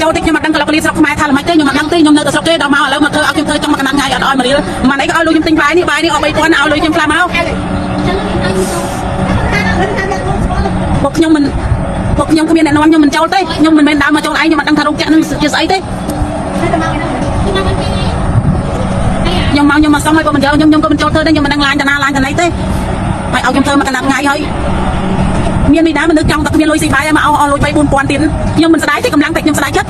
ចូលតិចខ្ញុំអត់ដឹងកលកលីស្រុកខ្មែរថាល្មិចទេខ្ញុំអត់ដឹងទេខ្ញុំនៅតែស្រុកទេដល់មកឥឡូវមកធ្វើឲ្យខ្ញុំធ្វើចង់មកកណាត់ថ្ងៃអត់ឲ្យមករៀលម៉ាណៃក៏ឲ្យលុយខ្ញុំទិញបាយនេះអស់3000ឲ្យលុយខ្ញុំខ្លះមកពួកខ្ញុំមិនពួកខ្ញុំគ្មានអ្នកនាំខ្ញុំមិនចូលទេខ្ញុំមិនមែនដើរមកចូលឯងខ្ញុំអត់ដឹងថារោគចាក់នឹងជាស្អីទេខ្ញុំមកសុំឲ្យគាត់មិនយកខ្ញុំក៏មិនចូលធ្វើដែរខ្ញុំមិនដឹងឡាញតាណាឡាញតាណៃទេហើយឲ្យខ្ញុំធ្វើមកកណាត់ថ្ងៃហើយមាននេះដែរមនុស្សចង់តែគ្មានលុយស៊ីបាយឲ្យមកអស់លុយ3-4000ទៀតខ្ញុំមិនស្ដាយទេកម្លាំងតែខ្ញុំស្ដាយចិត្ត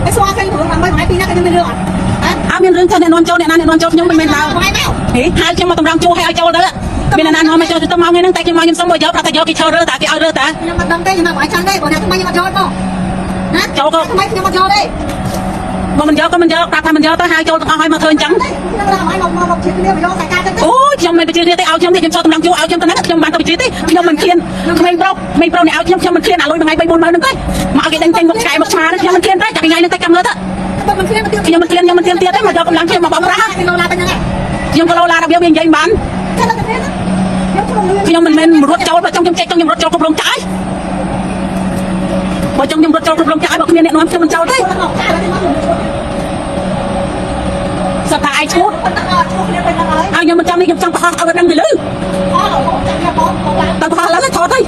ឯស្វាឃើញព្រោះតាមបាយពីណាក៏ខ្ញុំមានរឿងអត់មានរឿងថាអ្នកនាំចូលអ្នកណាអ្នកនាំចូលខ្ញុំមិនមែនដើរហេហើយខ្ញុំមកតម្រង់ជួឲ្យចូលទៅមានអ្នកណានាំមកចូលទៅមកថ្ងៃហ្នឹងតែខ្ញុំមកខ្ញុំសុំមកយកប្រាប់តែយកគេចូលរើតាគេឲ្យរើតាខ្ញុំមិនដឹងទេខ្ញុំមកឲ្យចាន់ទេព្រោះអ្នកថ្មីខ្ញុំមកចូលមកណាចូលក៏ថ្មីខ្ញុំមកចូលទេបើមិនយកក៏មិនយកប្រាប់ថាមិនយកទៅហើយចូលទាំងអស់ឲ្យមកធ្វើអញ្ចឹងអូយខ្ញុំមិនបញ្ជាទេឲ្យខ្ញុំទេខ្ញុំចូលតម្រង់ជួឲ្យខ្ញុំទៅណាខ្ញុំបានទៅបញ្ជាទេខ្ញុំមិនឃ្លានក្មេងប្រុសនេះឲ្យខ្ញុំមិនឃ្លានអាលុយមួយថ្ងៃ3-40000ហ្នឹងទេមកឲ្យគេដេញចេញមកឆ្កែមកឆ្មាខ្ញុំមិនឃ្លានទេតែថ្ងៃនេះតែចាំមើលទៅខ្ញុំមិនឃ្លានទៀតទេមកយកកម្លាំងខ្ញុំមកបំប្រាស់ខ្ញុំក៏លោឡារបៀបវានិយាយបានខ្ញុំមិនមែនរត់ចូលបើចង់ខ្ញុំចេញខ្ញុំរត់ចូលគ្រប់រោងចក្របើចង់ខ្ញុំរត់ចូលគ្រប់រោងចក្របើគ្មានអ្នកនាំខ្ញុំមិនចូលទេសត្វថាឯងឈួតហើយខ្ញុំមិនចាំនេះខ្ញុំចង់ប្រហោះឲ្យដឹងទៅលើតែប្រហោះឡើងថតទៅ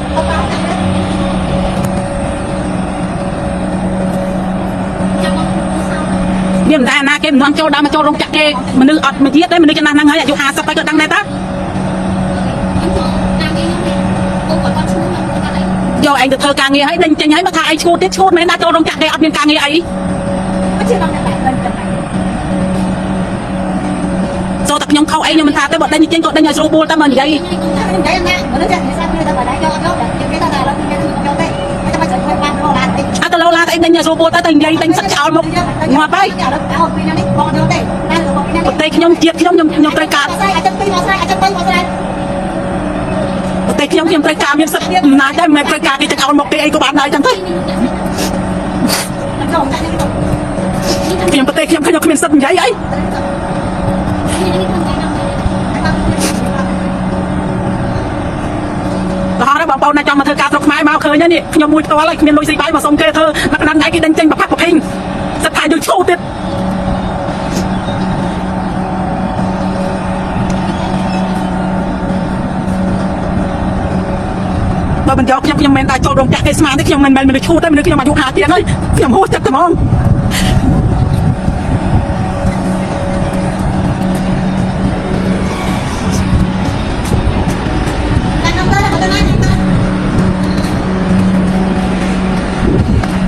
វាមិនដែរណាគេមិននាំចូលដល់មកចូលរោងចក្រគេមនុស្សអត់មួយទៀតទេមនុស្សចំណាស់ហ្នឹងហើយអាយុ50ហើយក៏ដឹងដែរតាយកឯងទៅធ្វើការងារហើយដេញចេញហើយមកថាឯងឈួតទៀតឈួតមែនណាចូលរោងចក្រគេអត់មានការងារអីចូលតែខ្ញុំខុសអីខ្ញុំមិនថាទេបើដេញចេញក៏ដេញឲ្យស្រួលបួលតែមកនិយាយអត់ឡូឡាអីដេញឲ្យស្រួលបួលតែនិយាយដេញសឹកចោលមកងាប់ហើយប្រទេសខ្ញុំជាតិខ្ញុំត្រូវការតែខ្ញុំត្រូវការមានសិទ្ធិអំណាចដែរមិនត្រូវការគេទៅឲ្យមកគេអីក៏បានដែរចឹងទៅខ្ញុំប្រទេសខ្ញុំគ្មានសិទ្ធិនិយាយអីដល់ហើយបងប្អូនណាចង់មកធ្វើការស្រុកខ្មែរមកឃើញហើយនេះខ្ញុំមួយផ្ទាល់ហើយគ្មានលុយស៊ីបាយមកសុំគេធ្វើមកកណ្ដាលថ្ងៃគេដេញចេញប្រផាត់ប្រភេងសិទ្ធិថាយើងឈូទៀតបើមិនយកខ្ញុំមិនដែរចូលរោងចក្រគេស្មានទេខ្ញុំមិនមែនមនុស្សឈូតទេមនុស្សខ្ញុំអាយុ50ទៀតហើយខ្ញុំហួសចិត្តតែហ្មង